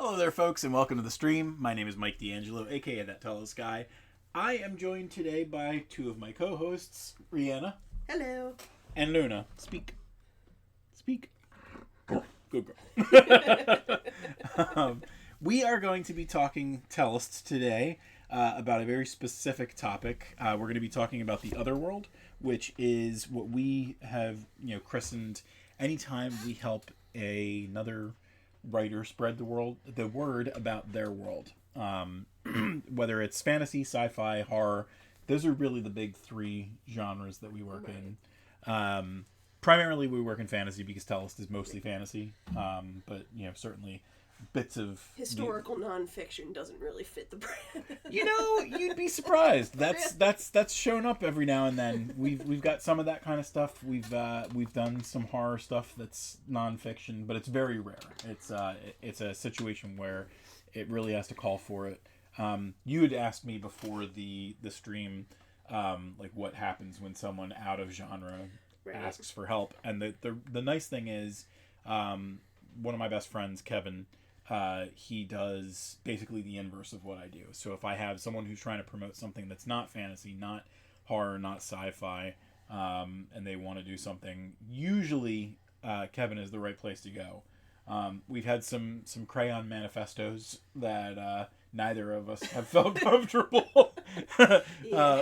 Hello there, folks, and welcome to the stream. My name is Mike D'Angelo, aka That Tellest Guy. I am joined today by two of my co-hosts, Rihanna. Hello. And Luna. Speak. Good girl. We are going to be talking Tellest today about a very specific topic. We're going to be talking about the Otherworld, which is what we have, christened anytime we help another writer spread the word about their world. Whether it's fantasy, sci-fi, horror, those are really the big three genres that we work in. Primarily we work in fantasy because Tellest is mostly fantasy, but certainly bits of historical nonfiction doesn't really fit the brand. You'd be surprised. That's shown up every now and then. We've got some of that kind of stuff. We've done some horror stuff that's nonfiction, but it's very rare. It's a situation where it really has to call for it. You had asked me before the stream, like what happens when someone out of genre asks for help, and the nice thing is, one of my best friends, Kevin. He does basically the inverse of what I do. So if I have someone who's trying to promote something that's not fantasy, not horror, not sci-fi, and they want to do something, usually Kevin is the right place to go. We've had some crayon manifestos that neither of us have felt comfortable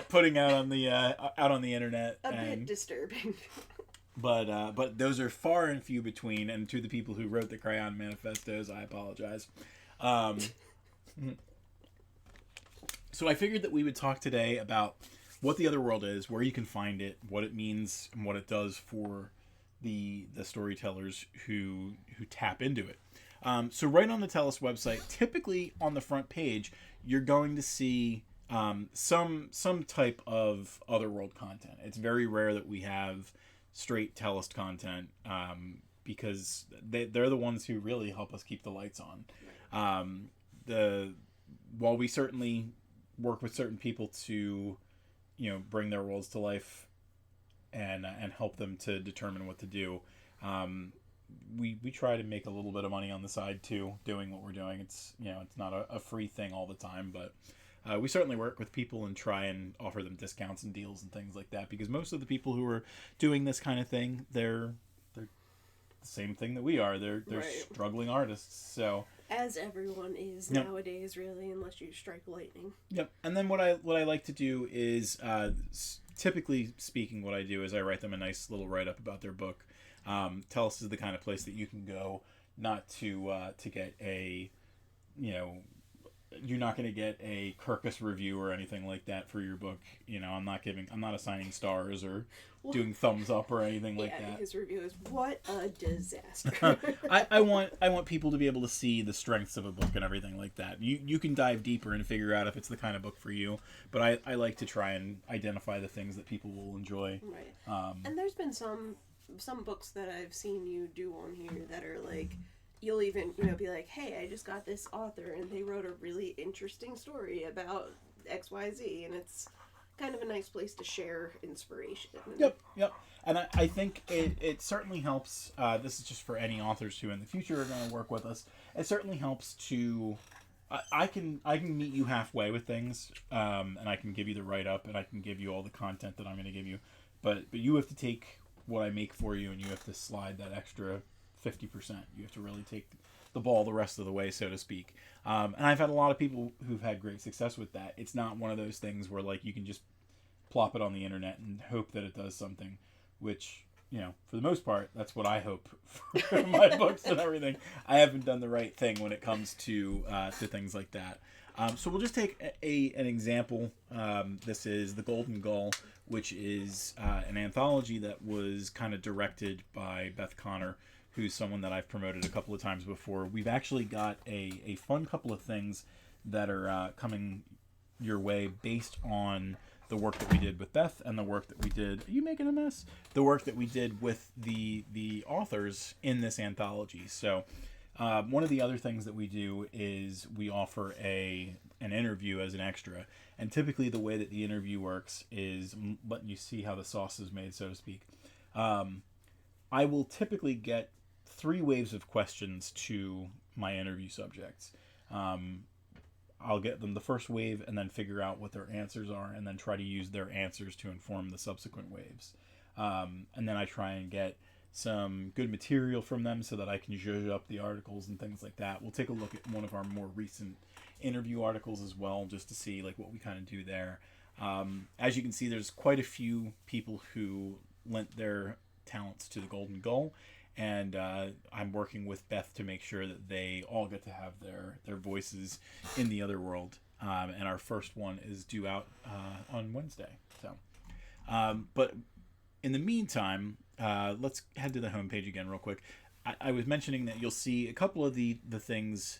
putting out on the internet. A bit disturbing. But those are far and few between, and to the people who wrote the crayon manifestos, I apologize. So I figured that we would talk today about what the Otherworld is, where you can find it, what it means, and what it does for the storytellers who tap into it. So right on the Tellest website, typically on the front page, you're going to see some type of Otherworld content. It's very rare that we have straight Tellest content, because they're the ones who really help us keep the lights on. While we certainly work with certain people to bring their worlds to life and help them to determine what to do, we try to make a little bit of money on the side too, doing what we're doing. It's it's not a free thing all the time, but we certainly work with people and try and offer them discounts and deals and things like that, because most of the people who are doing this kind of thing, they're the same thing that we are. They're struggling artists. So as everyone is nowadays, really, unless you strike lightning. Yep. And then what I like to do is, typically speaking, what I do is I write them a nice little write-up about their book. Tellest is the kind of place that you can go, not to get a, you're not going to get a Kirkus review or anything like that for your book. I'm not assigning stars or doing thumbs up or anything like that. His review is, what a disaster. I want people to be able to see the strengths of a book and everything like that. You can dive deeper and figure out if it's the kind of book for you, but I like to try and identify the things that people will enjoy. Right. And there's been some books that I've seen you do on here that are like, you'll even, be like, hey, I just got this author and they wrote a really interesting story about XYZ, and it's kind of a nice place to share inspiration. Yep. And I think it certainly helps, this is just for any authors who in the future are going to work with us, it certainly helps to, I can meet you halfway with things, and I can give you the write-up, and I can give you all the content that I'm going to give you, but you have to take what I make for you, and you have to slide that extra 50%. You have to really take the ball the rest of the way, so to speak. And I've had a lot of people who've had great success with that. It's not one of those things where like you can just plop it on the internet and hope that it does something, which, for the most part, that's what I hope for my books and everything. I haven't done the right thing when it comes to things like that. So we'll just take an example. This is The Golden Gull, which is an anthology that was kind of directed by Beth Connor, who's someone that I've promoted a couple of times before. We've actually got a fun couple of things that are coming your way based on the work that we did with Beth and the work that we did... Are you making a mess? The work that we did with the authors in this anthology. So one of the other things that we do is we offer an interview as an extra. And typically the way that the interview works is letting you see how the sauce is made, so to speak. I will typically get 3 waves of questions to my interview subjects. I'll get them the first wave and then figure out what their answers are and then try to use their answers to inform the subsequent waves. And then I try and get some good material from them so that I can zhuzh up the articles and things like that. We'll take a look at one of our more recent interview articles as well, just to see like what we kind of do there. As you can see, there's quite a few people who lent their talents to the Golden Gull, and I'm working with Beth to make sure that they all get to have their voices in the Otherworld. And our first one is due out on Wednesday. So, but in the meantime, let's head to the homepage again real quick. I was mentioning that you'll see a couple of the things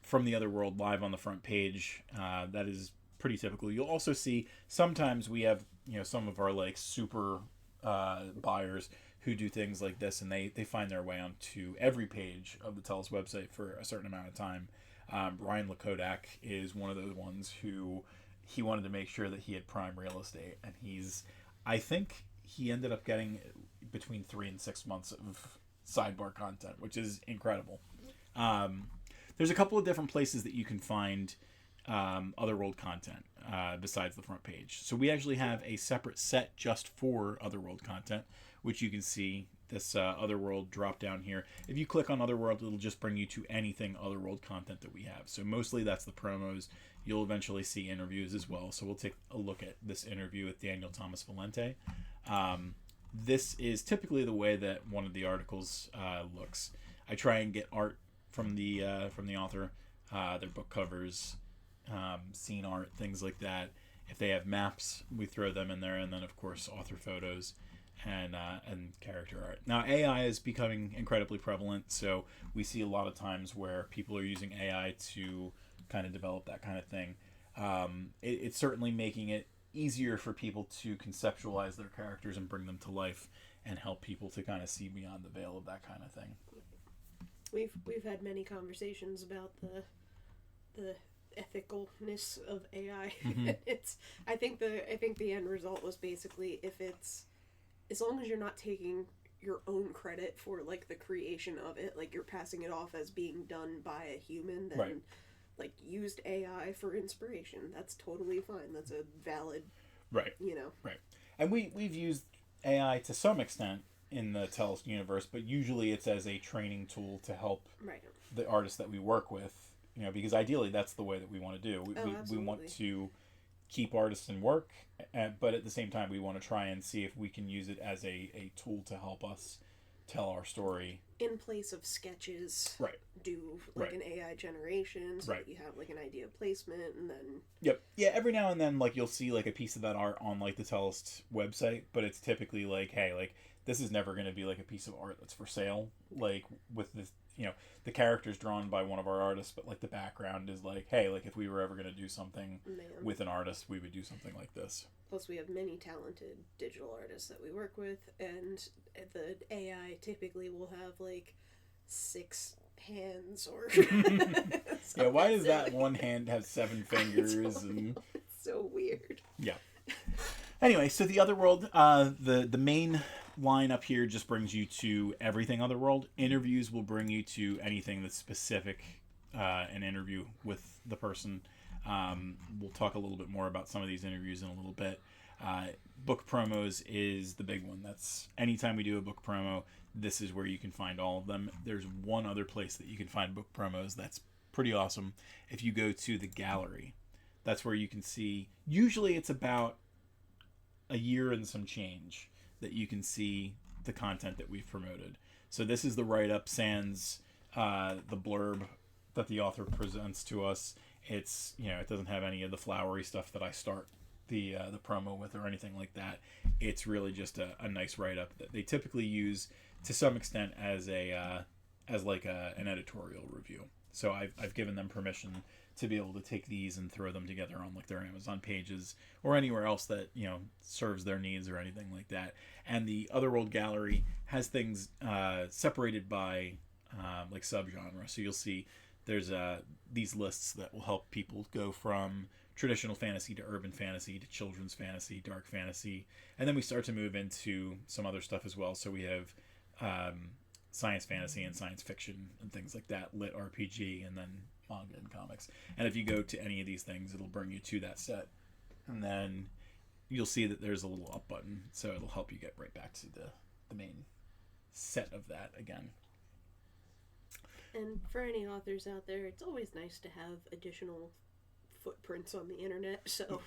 from the Otherworld live on the front page. That is pretty typical. You'll also see sometimes we have some of our like super buyers who do things like this, and they find their way onto every page of the Tellest website for a certain amount of time. Ryan Lakodak is one of those ones who he wanted to make sure that he had prime real estate, and I think he ended up getting between 3 and 6 months of sidebar content, which is incredible. There's a couple of different places that you can find Otherworld content besides the front page. So we actually have a separate set just for Otherworld content, which you can see this Otherworld drop down here. If you click on Otherworld, it'll just bring you to anything Otherworld content that we have. So mostly that's the promos. You'll eventually see interviews as well. So we'll take a look at this interview with Daniel Thomas Valente. This is typically the way that one of the articles looks. I try and get art from the author, their book covers, scene art, things like that. If they have maps, we throw them in there, and then of course author photos and character art. Now AI is becoming incredibly prevalent, so we see a lot of times where people are using AI to kind of develop that kind of thing. It's certainly making it easier for people to conceptualize their characters and bring them to life and help people to kind of see beyond the veil of that kind of thing. We've had many conversations about the ethicalness of AI. Mm-hmm. I think the end result was basically, if it's, as long as you're not taking your own credit for like the creation of it, like you're passing it off as being done by a human, then right. Like used AI for inspiration, that's totally fine. That's a valid, right. Right. And we've used AI to some extent in the Tellest universe, but usually it's as a training tool to help right. the artists that we work with, because ideally that's the way that we want to do. We want to keep artists in work, but at the same time we want to try and see if we can use it as a tool to help us tell our story. In place of sketches, right. Do like right. an AI generation, so right. that you have like an idea of placement, and then... Yep. Yeah, every now and then, like, you'll see like a piece of that art on like the Tellest website, but it's typically like, hey, like, this is never going to be like a piece of art that's for sale, like with this, the character's drawn by one of our artists, but like the background is like, hey, like if we were ever going to do something with an artist, we would do something like this. Plus we have many talented digital artists that we work with, and the AI typically will have like 6 hands or yeah, why does that one hand have 7 fingers? And it's so weird. Yeah. Anyway, so the Otherworld, the main line up here just brings you to everything Otherworld. Interviews will bring you to anything that's specific, an interview with the person. We'll talk a little bit more about some of these interviews in a little bit. Book promos is the big one. That's anytime we do a book promo, this is where you can find all of them. There's one other place that you can find book promos that's pretty awesome. If you go to the gallery, that's where you can see, usually it's about a year and some change that you can see the content that we've promoted. So this is the write-up sans the blurb that the author presents to us. It's, it doesn't have any of the flowery stuff that I start the promo with or anything like that. It's really just a nice write-up that they typically use to some extent as an editorial review. So I've given them permission to be able to take these and throw them together on like their Amazon pages or anywhere else that serves their needs or anything like that. And the Otherworld gallery has things separated by like subgenre. So you'll see there's these lists that will help people go from traditional fantasy to urban fantasy to children's fantasy, dark fantasy, and then we start to move into some other stuff as well. So we have science fantasy and science fiction and things like that, lit RPG, and then manga and comics. And if you go to any of these things, it'll bring you to that set, and then you'll see that there's a little up button, so it'll help you get right back to the main set of that again. And for any authors out there, it's always nice to have additional footprints on the internet, so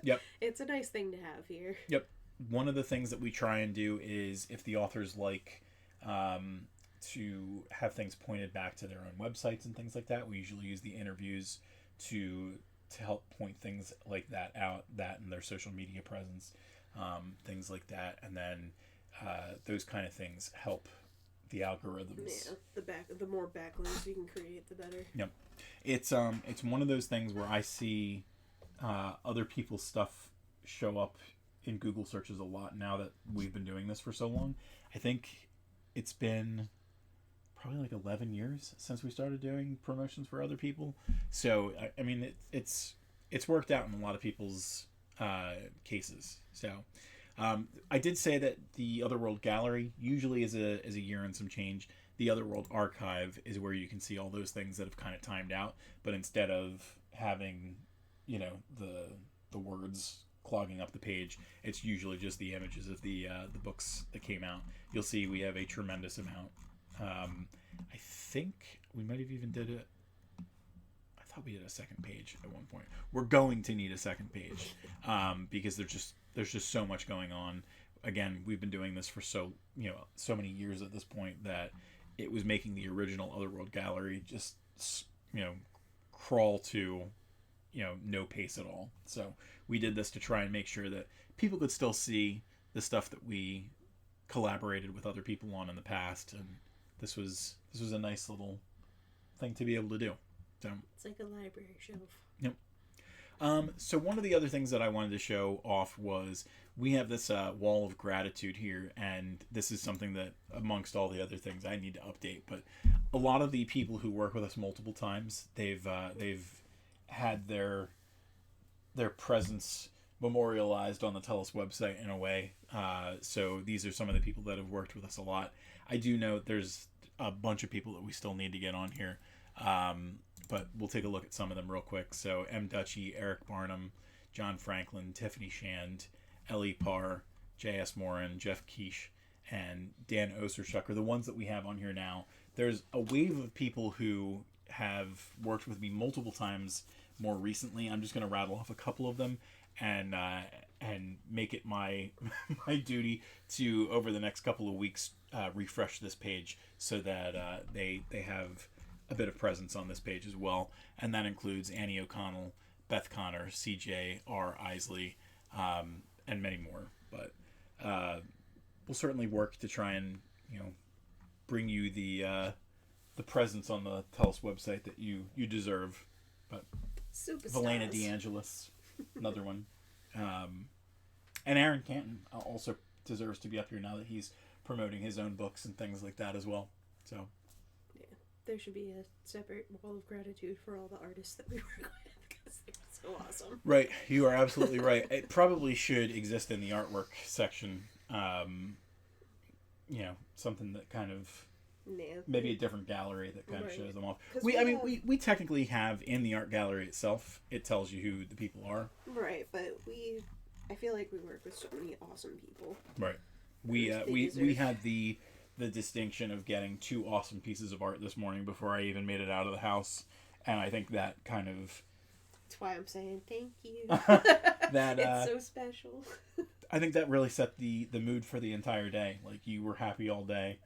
Yep. It's a nice thing to have here. Yep. One of the things that we try and do is, if the authors like to have things pointed back to their own websites and things like that, we usually use the interviews to help point things like that out, that and their social media presence, things like that, and then those kind of things help the algorithms. Yeah, the more backlinks you can create, the better. Yep. It's one of those things where I see other people's stuff show up in Google searches a lot now that we've been doing this for so long. I think it's been probably like 11 years since we started doing promotions for other people. So I mean, it's worked out in a lot of people's cases. So I did say that the Otherworld gallery usually is a year and some change. The Otherworld archive is where you can see all those things that have kind of timed out, but instead of having, you know, the words clogging up the page, it's usually just the images of the books that came out. You'll see we have a tremendous amount. I think we might have even did it. I thought we did a second page at one point. We're going to need a second page because there's just so much going on. Again, we've been doing this for so many years at this point that it was making the original Otherworld gallery just crawl to no pace at all. So we did this to try and make sure that people could still see the stuff that we collaborated with other people on in the past, and this was a nice little thing to be able to do. So it's like a library shelf. Yep. So one of the other things that I wanted to show off was we have this wall of gratitude here, and this is something that amongst all the other things I need to update, but a lot of the people who work with us multiple times, they've had their presence memorialized on the Tellest website in a way. So these are some of the people that have worked with us a lot. I do know there's a bunch of people that we still need to get on here. But we'll take a look at some of them real quick. So M. Dutchy, Eric Barnum, John Franklin, Tiffany Shand, Ellie Parr, J.S. Morin, Jeff Keish, and Dan Osterchuck are the ones that we have on here now. There's a wave of people who have worked with me multiple times more recently. I'm just going to rattle off a couple of them and make it my duty to, over the next couple of weeks, refresh this page so that they have a bit of presence on this page as well. And that includes Annie O'Connell, Beth Connor, CJ R. Isley, and many more. But we'll certainly work to try and bring you the presence on the Tellest website that you deserve. But Superstars. Valena DeAngelis, another one. And Aaron Canton also deserves to be up here now that he's promoting his own books and things like that as well. So yeah, there should be a separate wall of gratitude for all the artists that we work with because they're so awesome. Right, you are absolutely right. It probably should exist in the artwork section. Something that kind of maybe a different gallery that kind of shows them off. We technically have in the art gallery itself. It tells you who the people are. Right, but I feel like we work with so many awesome people. Right. We had the distinction of getting 2 awesome pieces of art this morning before I even made it out of the house, and I think that kind of. That's why I'm saying thank you. That it's so special. I think that really set the mood for the entire day. Like, you were happy all day.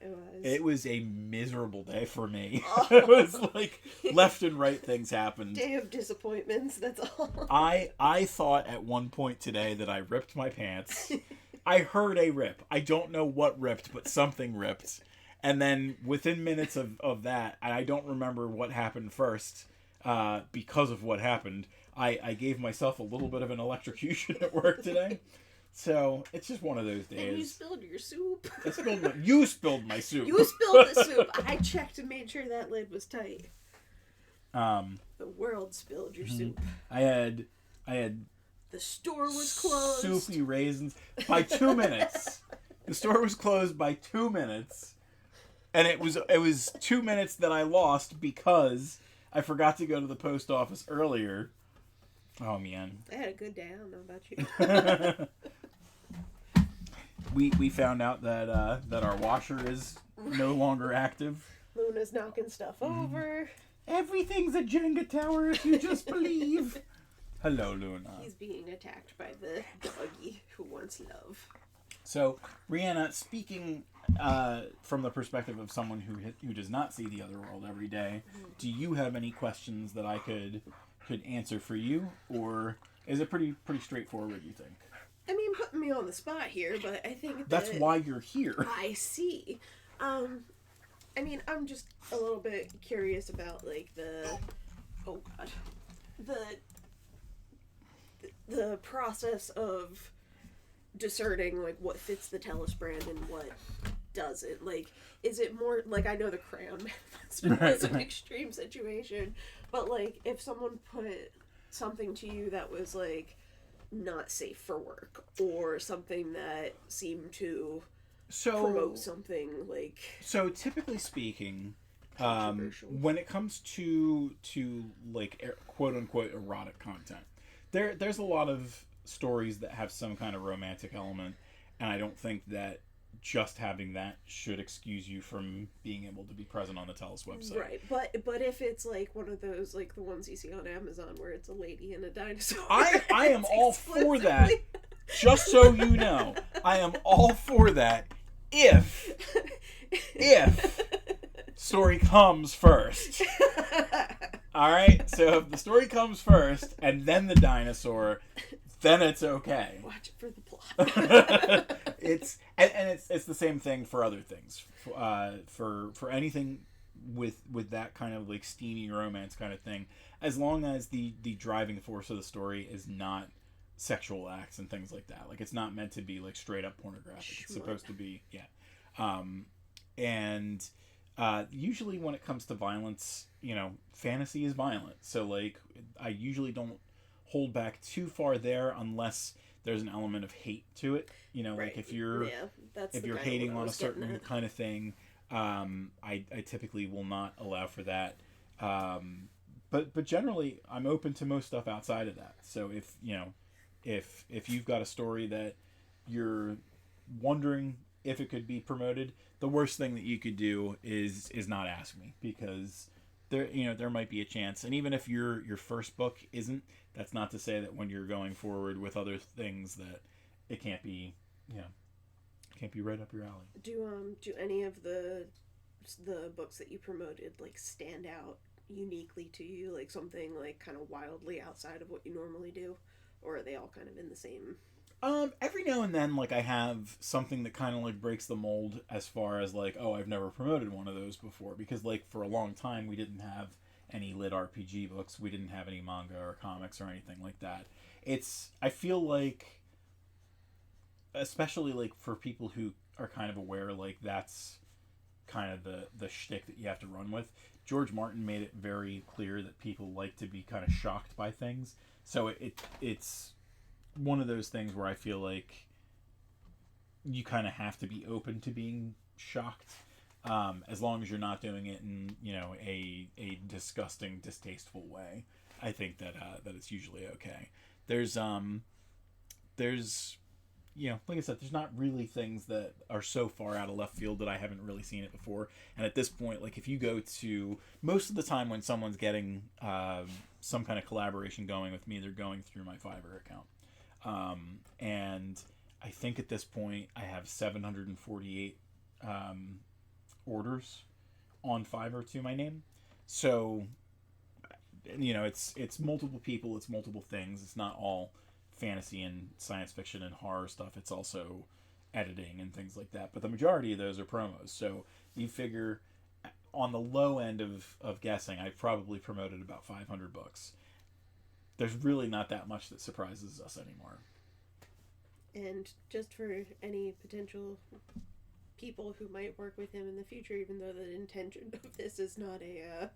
It was a miserable day for me. Oh. It was like left and right things happened. Day of disappointments, that's all. I thought at one point today that I ripped my pants. I heard a rip. I don't know what ripped, but something ripped. And then within minutes of that, I don't remember what happened first because of what happened. I gave myself a little bit of an electrocution at work today. So it's just one of those days. And you spilled your soup. You spilled my soup. You spilled the soup. I checked and made sure that lid was tight. The world spilled your soup. I had. The store was closed. Soupy raisins by 2 minutes. The store was closed by 2 minutes. And it was 2 minutes that I lost because I forgot to go to the post office earlier. Oh man. I had a good day. I don't know about you. We found out that that our washer is no longer active. Luna's knocking stuff over. Everything's a Jenga tower if you just believe. Hello, Luna. He's being attacked by the doggy who wants love. So, Rihanna, speaking from the perspective of someone who does not see the Otherworld every day, do you have any questions that I could answer for you, or is it pretty straightforward, you think? I mean, putting me on the spot here, but I think that's why you're here. I see. I mean, I'm just a little bit curious about like the process of discerning like what fits the Tellest brand and what doesn't. Like, is it more like, I know the crayon man was an extreme situation, but like if someone put something to you that was like not safe for work or something that seemed to promote something like, so typically speaking, when it comes to like quote unquote erotic content, there's a lot of stories that have some kind of romantic element, and I don't think that just having that should excuse you from being able to be present on the Tellest website. Right, but if it's like one of those, like the ones you see on Amazon where it's a lady and a dinosaur, I am all for that. Just so you know, I am all for that if story comes first. Alright, so if the story comes first and then the dinosaur, then it's okay. Watch it for the plot. It's the same thing for other things. For anything with that kind of like steamy romance kind of thing, as long as the driving force of the story is not sexual acts and things like that. Like, it's not meant to be like straight up pornographic. Sure. It's supposed to be, and usually when it comes to violence, you know, fantasy is violent. So like, I usually don't hold back too far there unless there's an element of hate to it. You know, right. Like if you're hating on a certain kind of thing, I typically will not allow for that. But generally, I'm open to most stuff outside of that. So if you know, if you've got a story that you're wondering if it could be promoted, the worst thing that you could do is not ask me, because there might be a chance. And even if your first book isn't, that's not to say that when you're going forward with other things that it can't be, can't be right up your alley. Do any of the books that you promoted like stand out uniquely to you, like something like kind of wildly outside of what you normally do, or are they all kind of in the same? Every now and then, like, I have something that kind of like breaks the mold as far as like, oh, I've never promoted one of those before, because like for a long time we didn't have any lit RPG books, we didn't have any manga or comics or anything like that. I feel like, especially like for people who are kind of aware, like that's kind of the shtick that you have to run with. George Martin made it very clear that people like to be kind of shocked by things. So it's one of those things where I feel like you kind of have to be open to being shocked, as long as you're not doing it in, a disgusting, distasteful way. I think that it's usually okay. There's like I said, there's not really things that are so far out of left field that I haven't really seen it before. And at this point, like if you go to, most of the time when someone's getting some kind of collaboration going with me, they're going through my Fiverr account. And I think at this point I have 748 orders on Fiverr to my name. So, it's multiple people, it's multiple things. It's not all fantasy and science fiction and horror stuff. It's also editing and things like that. But the majority of those are promos. So you figure on the low end of guessing, I've probably promoted about 500 books. There's really not that much that surprises us anymore. And just for any potential people who might work with him in the future, even though the intention of this is not a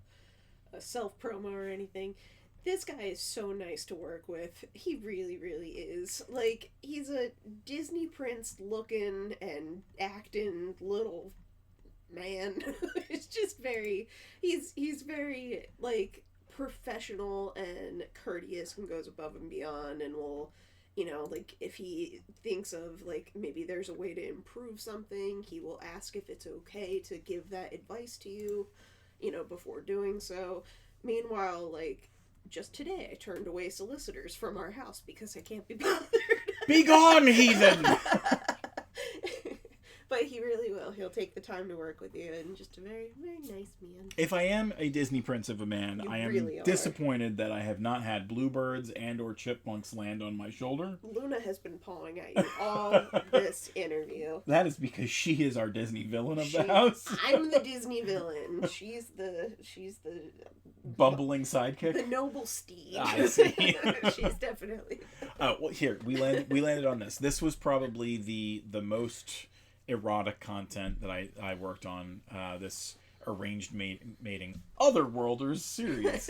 self-promo or anything, this guy is so nice to work with. He really, really is. Like, he's a Disney prince looking and acting little man. It's just very, he's very, like, professional and courteous and goes above and beyond and will, you know, like, if he thinks of, like, maybe there's a way to improve something, he will ask if it's okay to give that advice to you, you know, before doing so. Meanwhile, like, just today I turned away solicitors from our house because I can't be bothered. Be gone, heathen! But he really will. He'll take the time to work with you, and just a very, very nice man. If I am a Disney prince of a man, You I am really are. disappointed that I have not had bluebirds and or chipmunks land on my shoulder. Luna has been pawing at you all this interview. That is because she is our Disney villain of the She- house. I'm the Disney villain. She's the Bumbling sidekick. the noble steed. I see. She's definitely. Oh, well, here we landed on this. This was probably the most erotic content that I worked on. This arranged mating Otherworlders series.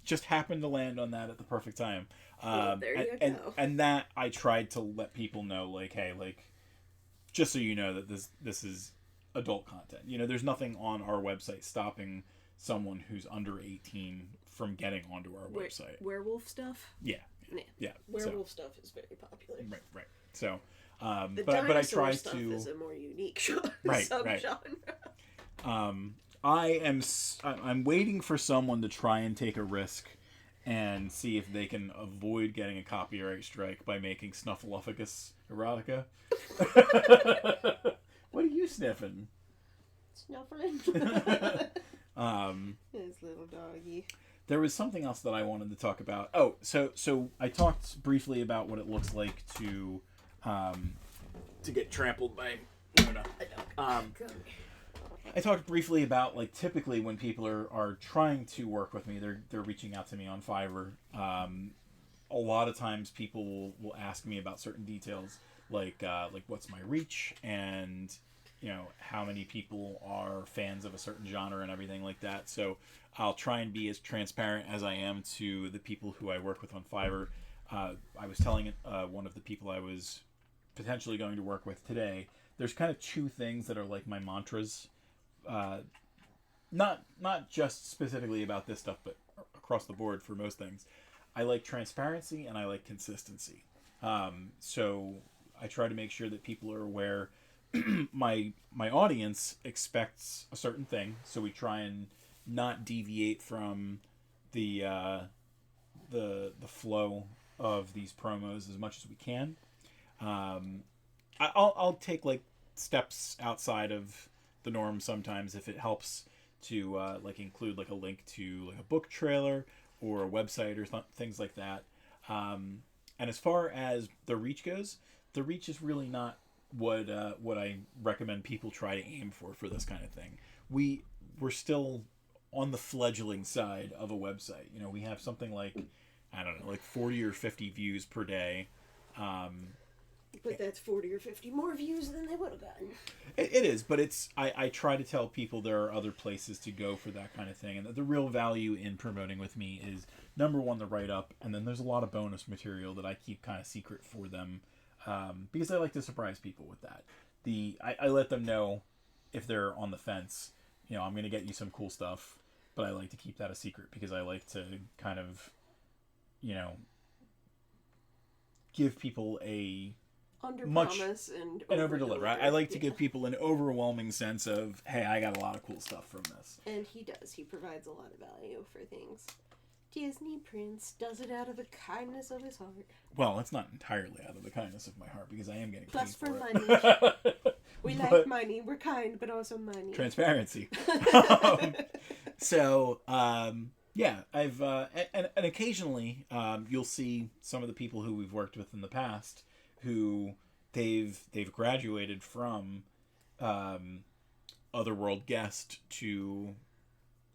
Just happened to land on that at the perfect time. Well, there you go. And that I tried to let people know, like, hey, like, just so you know that this is adult content. You know, there's nothing on our website stopping someone who's under 18 from getting onto our website. Werewolf stuff? Yeah. Werewolf stuff is very popular. Right. So, The but I dinosaur try stuff to. is a more unique Right. subgenre. I'm waiting for someone to try and take a risk and see if they can avoid getting a copyright strike by making Snuffleupagus erotica. What are you sniffing? Snuffling. His little doggy. There was something else that I wanted to talk about. Oh, so I talked briefly about what it looks like to get trampled by Luna. I talked briefly about, like, typically when people are trying to work with me, they're reaching out to me on Fiverr. A lot of times people will ask me about certain details, like what's my reach, and you know how many people are fans of a certain genre and everything like that. So I'll try and be as transparent as I am to the people who I work with on Fiverr. I was telling one of the people I was potentially going to work with today, there's kind of two things that are like my mantras. Not just specifically about this stuff, but across the board for most things. I like transparency and I like consistency. So I try to make sure that people are aware my audience expects a certain thing, so we try and not deviate from the flow of these promos as much as we can. I'll take like steps outside of the norm sometimes if it helps to like include like a link to like a book trailer or a website or things like that. And as far as the reach goes, the reach is really not what I recommend people try to aim for this kind of thing. We're still on the fledgling side of a website. You know, we have something like, I don't know, like 40 or 50 views per day. But that's 40 or 50 more views than they would have gotten. It is, but it's I try to tell people there are other places to go for that kind of thing, and that the real value in promoting with me is, number one, the write-up, and then there's a lot of bonus material that I keep kind of secret for them, because I like to surprise people with that. I let them know if they're on the fence, you know, I'm going to get you some cool stuff, but I like to keep that a secret because I like to kind of, you know, give people a Under-promise and over-deliver. I like to give people an overwhelming sense of, hey, I got a lot of cool stuff from this. And he does. He provides a lot of value for things. Disney Prince does it out of the kindness of his heart. Well, it's not entirely out of the kindness of my heart because I am getting Plus paid for money. We But- like money. We're kind, but also money. Transparency. Yeah, I've and occasionally you'll see some of the people who we've worked with in the past who they've graduated from Otherworld guest to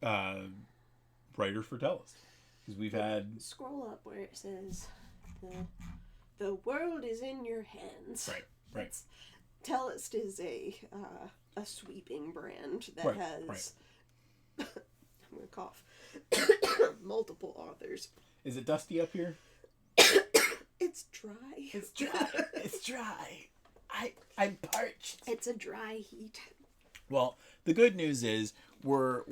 writer for Tellest, because we've had Scroll up where it says the world is in your hands. right. Tellest is a sweeping brand that Right. has I'm gonna cough multiple authors. Is it dusty up here? It's dry. It's dry. I'm parched. It's a dry heat. Well, the good news is we're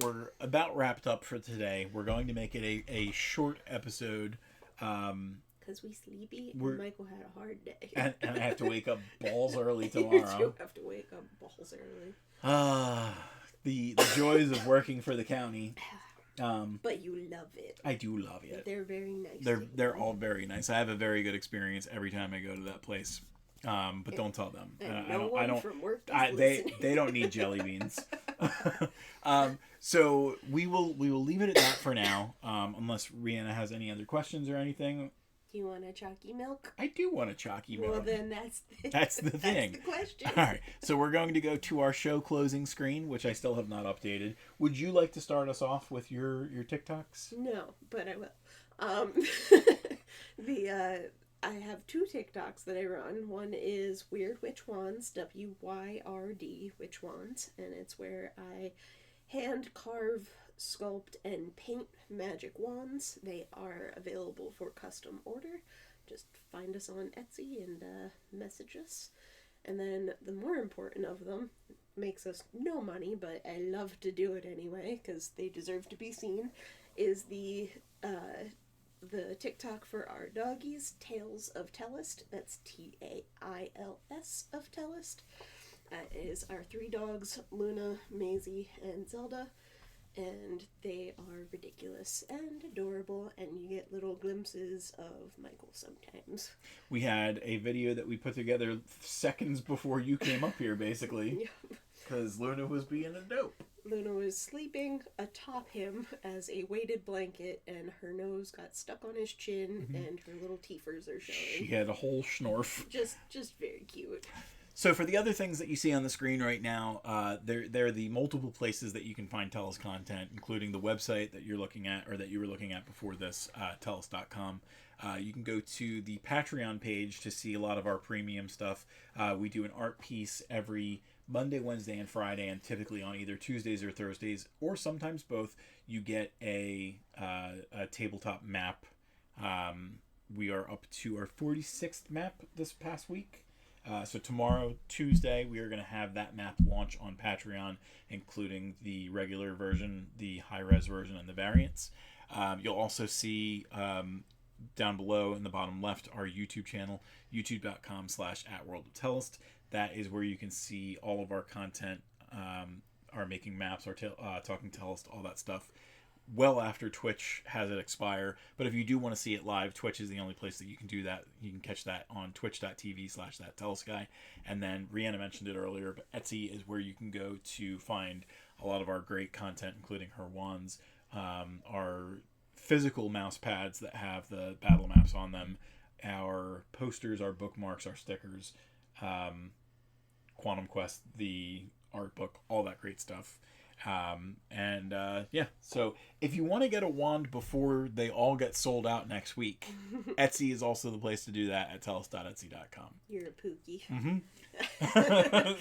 about wrapped up for today. We're going to make it a short episode. Because we sleepy and We're- Michael had a hard day. And I have to wake up balls early You tomorrow. do have to wake up balls early. The joys of working for the county. But you love it. I do love it. They're very nice. They're all very nice. I have a very good experience every time I go to that place. But don't tell them. I don't. From work They don't need jelly beans. So we will leave it at that for now. Unless Rihanna has any other questions or anything. Do you want a chalky milk? I do want a chalky milk. Well, then that's the thing. That's the question. All right. So we're going to go to our show closing screen, which I still have not updated. Would you like to start us off with your TikToks? No, but I will. I have 2 TikToks that I run. One is Weird Witch Wands, WYRD Witch Wands, and it's where I hand carve, sculpt, and paint magic wands. They are available for custom order. Just find us on Etsy and message us. And then the more important of them, makes us no money, but I love to do it anyway because they deserve to be seen, is the TikTok for our doggies, Tales of Tellest. That's TAILS of Tellest. That is our 3 dogs, Luna, Maisie, and Zelda. And they are ridiculous and adorable, and you get little glimpses of Michael sometimes. We had a video that we put together seconds before you came up here, basically. Because Luna was being a dope. Luna was sleeping atop him as a weighted blanket, and her nose got stuck on his chin, and her little teethers are showing. She had a whole schnorf. Just very cute. So for the other things that you see on the screen right now, there are the multiple places that you can find Tellest content, including the website that you're looking at, or that you were looking at before this, Tellest.com. You can go to the Patreon page to see a lot of our premium stuff. We do an art piece every Monday, Wednesday, and Friday, and typically on either Tuesdays or Thursdays, or sometimes both. You get a tabletop map. We are up to our 46th map this past week. So tomorrow, Tuesday, we are going to have that map launch on Patreon, including the regular version, the high-res version, and the variants. You'll also see down below in the bottom left our YouTube channel, youtube.com/@worldofTellest. That is where you can see all of our content, our making maps, our talking Tellest, all that stuff. Well after Twitch has it expire. But if you do want to see it live, Twitch is the only place that you can do that. You can catch that on twitch.tv/thattellestguy. And then Rihanna mentioned it earlier, but Etsy is where you can go to find a lot of our great content, including her wands, our physical mouse pads that have the battle maps on them, our posters, our bookmarks, our stickers, Quantum Quest, the art book, all that great stuff. So if you want to get a wand before they all get sold out next week, Etsy is also the place to do that at tellest.etsy.com. You're a pookie.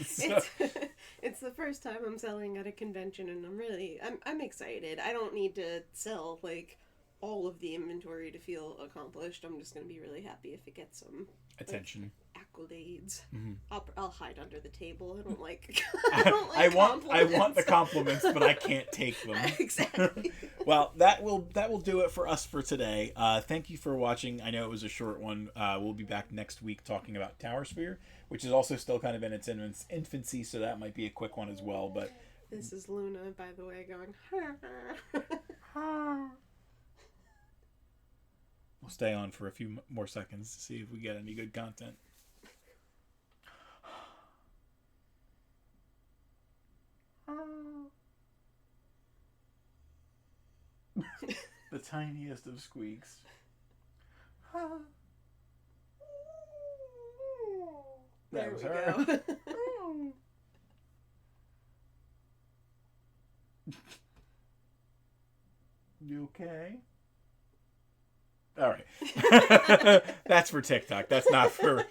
So, It's the first time I'm selling at a convention, and I'm excited. I don't need to sell like all of the inventory to feel accomplished. I'm just gonna be really happy if it gets some attention. Accolades. Mm-hmm. I'll hide under the table. I don't like. I want the compliments, but I can't take them. Exactly. Well, that will do it for us for today. Thank you for watching. I know it was a short one. We'll be back next week talking about Tower Sphere, which is also still kind of in its infancy, so that might be a quick one as well. But this is Luna, by the way, going. We'll stay on for a few more seconds to see if we get any good content. The tiniest of squeaks. That was her. Go. You okay? All right. That's for TikTok. That's not for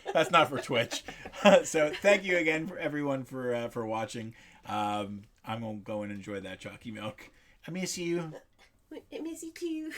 Twitch. So thank you again for everyone for watching. I'm gonna go and enjoy that chalky milk. I miss you. I miss you too.